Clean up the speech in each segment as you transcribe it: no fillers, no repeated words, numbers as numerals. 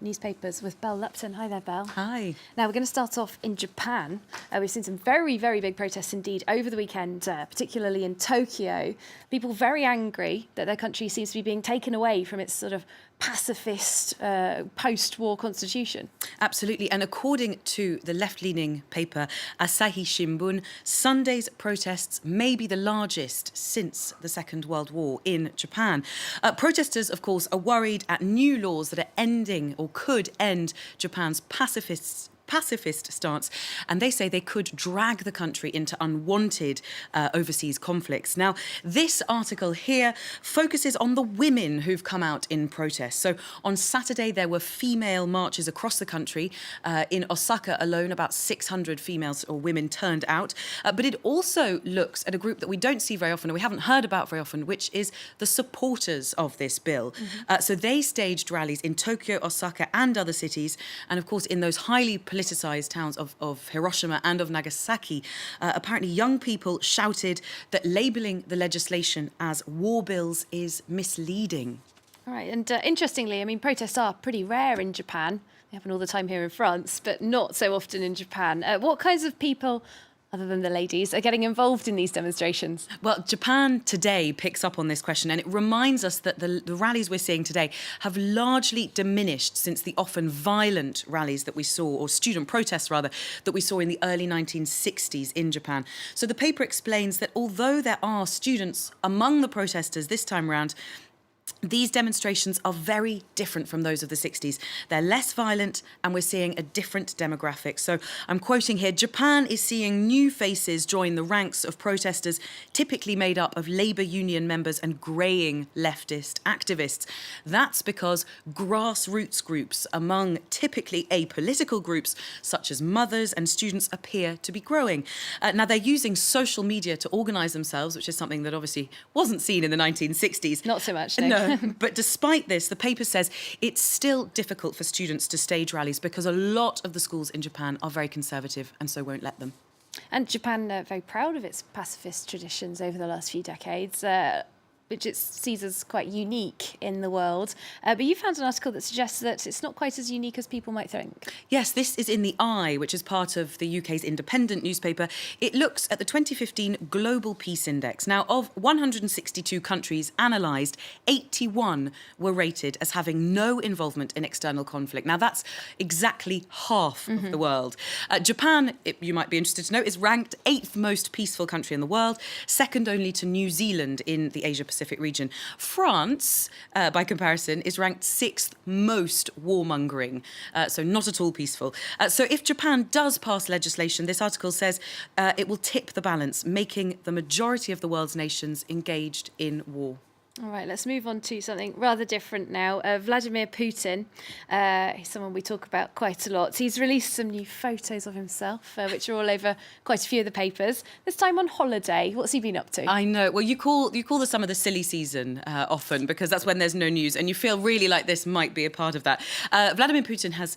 Newspapers with Belle Lupton. Hi there, Belle. Hi. Now we're going to start off in Japan. We've seen some very, very big protests indeed over the weekend, particularly in Tokyo. People very angry that their country seems to be being taken away from its sort of pacifist post-war constitution. Absolutely. And according to the left-leaning paper Asahi Shimbun, Sunday's protests may be the largest since the Second World War in Japan. Protesters, of course, are worried at new laws that are ending or could end Japan's pacifist stance, and they say they could drag the country into unwanted overseas conflicts. Now, this article here focuses on the women who've come out in protest. So on Saturday, there were female marches across the country. In Osaka alone, about 600 females or women turned out. But it also looks at a group that we don't see very often, or we haven't heard about very often, which is the supporters of this bill. So they staged rallies in Tokyo, Osaka, and other cities. And of course, in those highly politicized towns of Hiroshima and of Nagasaki, apparently young people shouted that labeling the legislation as war bills is misleading. All right, and interestingly, I mean, protests are pretty rare in Japan. They happen all the time here in France, but not so often in Japan. What kinds of people, other than the ladies, are getting involved in these demonstrations? Well, Japan Today picks up on this question, and it reminds us that the rallies we're seeing today have largely diminished since the often violent rallies that we saw, or student protests rather, that we saw in the early 1960s in Japan. So the paper explains that although there are students among the protesters this time around, these demonstrations are very different from those of the 60s. They're less violent, and we're seeing a different demographic. So I'm quoting here, Japan is seeing new faces join the ranks of protesters, typically made up of labour union members and greying leftist activists. That's because grassroots groups among typically apolitical groups, such as mothers and students, appear to be growing. Now, they're using social media to organise themselves, which is something that obviously wasn't seen in the 1960s. Not so much, No. But despite this, the paper says it's still difficult for students to stage rallies because a lot of the schools in Japan are very conservative and so won't let them. And Japan, very proud of its pacifist traditions over the last few decades, which it sees as quite unique in the world. But you found an article that suggests that it's not quite as unique as people might think. Yes, this is in The Eye, which is part of the UK's independent newspaper. It looks at the 2015 Global Peace Index. Now, of 162 countries analysed, 81 were rated as having no involvement in external conflict. Now, that's exactly half of the world. Japan, you might be interested to know, is ranked 8th most peaceful country in the world, second only to New Zealand in the Asia-Pacific region. France, by comparison, is ranked 6th most warmongering, so not at all peaceful. So if Japan does pass legislation, this article says it will tip the balance, making the majority of the world's nations engaged in war. All right, let's move on to something rather different now. Vladimir Putin, he's someone we talk about quite a lot. He's released some new photos of himself, which are all over quite a few of the papers. This time on holiday. What's he been up to? I know. Well, you call the summer the silly season often, because that's when there's no news, and you feel really like this might be a part of that. Vladimir Putin has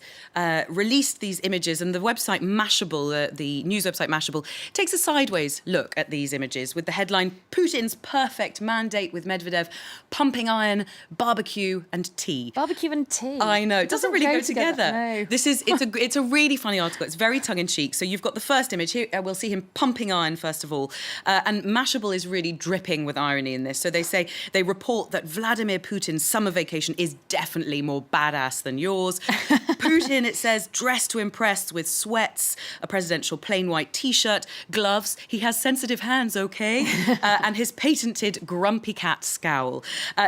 released these images, and the website Mashable, the news website Mashable, takes a sideways look at these images with the headline, Putin's perfect mandate with Medvedev, pumping iron, barbecue and tea. Barbecue and tea. I know. It doesn't really go together. No. It's a really funny article. It's very tongue-in-cheek. So you've got the first image here. We'll see him pumping iron first of all. And Mashable is really dripping with irony in this. So they report that Vladimir Putin's summer vacation is definitely more badass than yours. Putin, it says, dressed to impress with sweats, a presidential plain white T-shirt, gloves. He has sensitive hands, okay? And his patented grumpy cat scowl.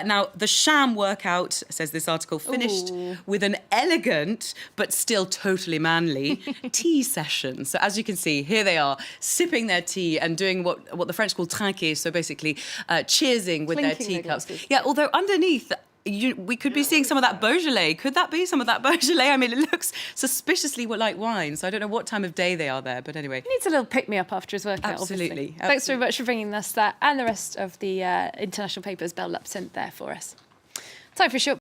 Now, the sham workout, says this article, finished with an elegant but still totally manly tea session. So as you can see, here they are, sipping their tea and doing what the French call trinquer, so basically cheersing with their teacups. Yeah, although underneath, we could be seeing some of that Beaujolais. Could that be some of that Beaujolais? I mean, it looks suspiciously like wine, so I don't know what time of day they are there, but anyway. He needs a little pick-me-up after his workout, Absolutely. obviously. Thanks very much for bringing us that and the rest of the international papers, Belle Lupton, there for us. Time for a short